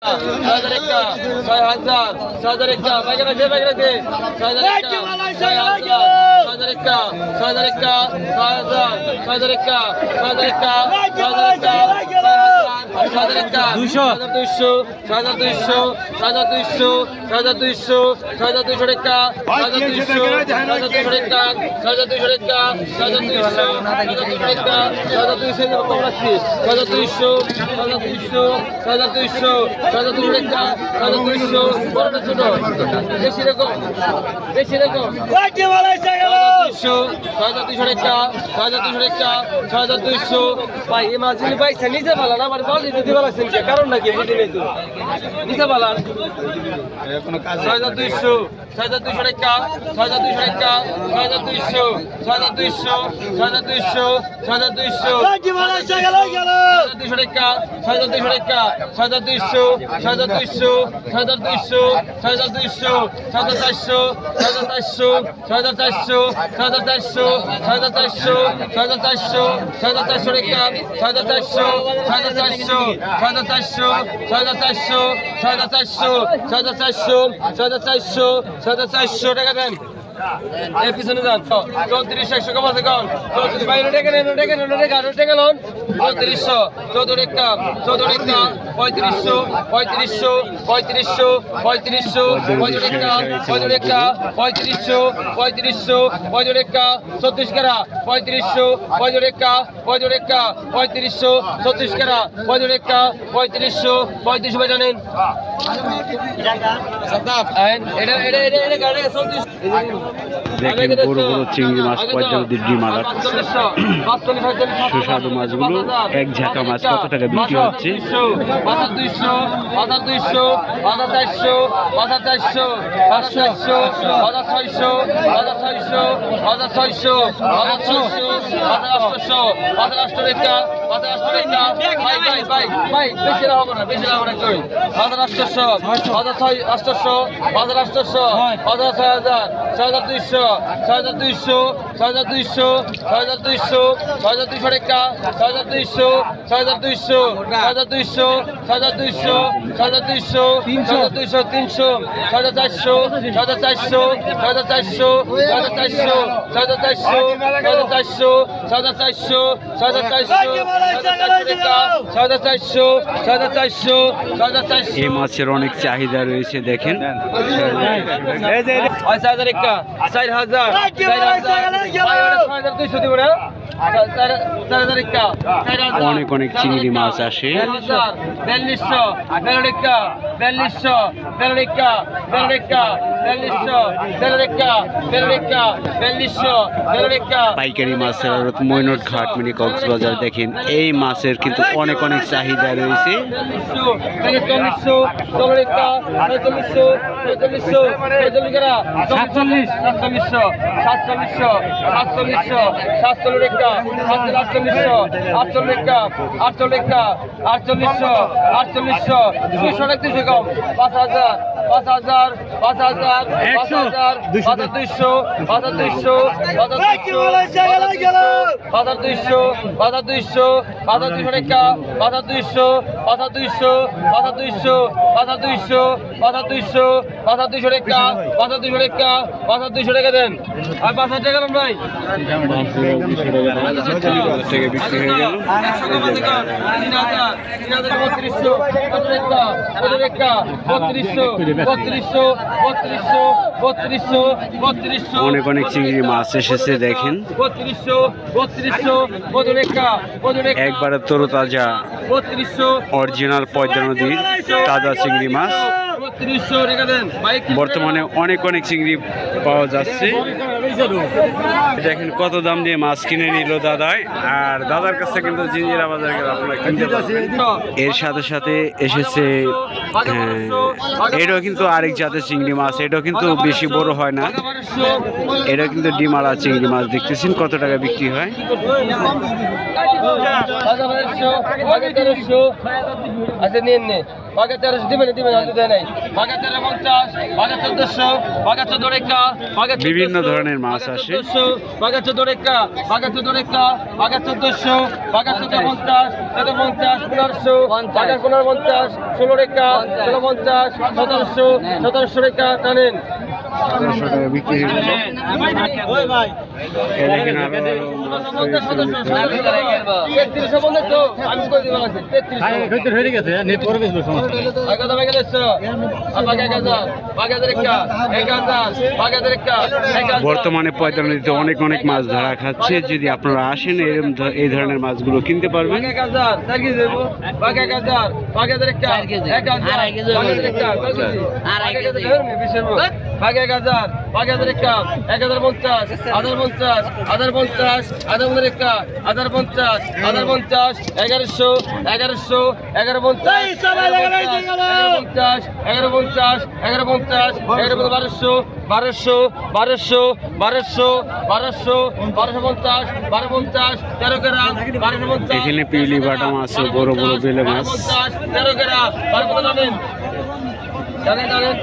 Sadarika, Sadarika, কারণ নাকি বুঝি নেই তো নিতে পারলাম 6200 টাকা 6200 টাকা 6200 6200 6200 6200 টাকা 6200 টাকা 6200 6200 6200 6200 7400 7400 7400 7400 7400 7400 7400 টাকা 7400 7400 7400 7400 7400 7400 7400 টাকা দেন এই পিছনে যান 3400 100 কম আছে কোন 34 বাইরে টাকা নেন টাকা নেন টাকা লোন 3400 14 টাকা 3500 3500 3500 3500 3500 টাকা 3500 3500 টাকা 36 টাকা 3500 টাকা 3500 36 টাকা 3500 3500 টাকা নেন এটা গাড়ি 36 দেখেন বড় বড় চিংড়ি মাছ পর্যাপ্ত ডিমালা সুস্বাদু মাছগুলো এক ঝাঁকা মাছ কত টাকা বিক্রি হচ্ছে 200 200 400 400 500 600 600 600 টাকা 800 টাকা ভাই বেশি হবে না কই 800 800 800 6200 6200 6200 6200 6200 টাকা 6200 6200 6200 6200 6200 300 400 400 400 এই মাছের অনেক চাহিদা রয়েছে দেখেন অনেক অনেক চিংড়ি মাছ আসে 4200 পাইকারি মাছের আড়ত মৈনট ঘাট মিনি কক্সবাজার দেখেন এই মাছের কিন্তু অনেক অনেক চাহিদা রয়েছে 5200 টাকা দেন আর 5000 টাকা দেন ভাই থেকে বিক্রি হয়ে গেল 3200 অনেক অনেক চিংড়ি মাছ এসেছে দেখেন 3200 একবারে তরতাজা 3200 অরিজিনাল পদ্মা নদীর তাজা চিংড়ি মাছ 3200 টাকা দেন বর্তমানে অনেক অনেক চিংড়ি পাওয়া যাচ্ছে দেখেন কত দাম দিয়ে মাছ কিনে নিল দাদায় আর দাদার কাছে কিন্তু জিঞ্জিরা বাজার গেলে আপনারা কিনতে পারবেন এর সাথে সাথে এসেছে এটাও কিন্তু আরেক জাতের চিংড়ি মাছ এটাও কিন্তু বেশি বড় হয় না এটা কিন্তু ডিমালা চিংড়ি মাছ দেখতেছেন কত টাকা বিক্রি হয় 1200 1300 আচ্ছা নিন বাঘা 1300 দিবেন হয়তো দেয় নাই বাঘা 1350 বাঘা 1400 বাঘা 14 রেখা বাঘা বিভিন্ন ধরনের মাছ আসে। 1400 বাঘা 14 রেখা বাঘা 14 রেখা বাঘা 1400 বাঘা 1450 1450 1500 বাঘা 1550 16 রেখা 1650 1700 1700 রেখা টানেন 1700 টাকা বিক্রি হচ্ছে। এই দেখেন আরো মাছ রয়েছে ভিতরে। 3350 তো আমি কই দিবা আছে 3300 হয়ে গেছে নেট করে বেশি সমস্যা বাঘা দামে গেলেছ বাঘা 1000 বাঘা রেখা 1000 বাঘা রেখা 1000 বর্তমানে পয়তানিতে অনেক মাছ ধরা খাচ্ছে। যদি আপনারা আসেন এই ধরনের মাছগুলো কিনতে পারবেন। বাঘা 1000 4 কেজি দেব বাঘা 1000 বাঘা রেখা 1000 আড়াই কেজি বাঘা রেখা আড়াই কেজি বাঘা 1000 বাঘা রেখা 1050 1050 1050 1050 রেখা 1050 1050 1100 1100 1150 1150 1150 1150 1200 1200 1200 1200 1200 1250 1250 13 গ্রাম 1250 এখানে পিলি বাটা মাছ ও বড় বড় বেলে মাছ। 13 গ্রাম 1250 জানেন জানেন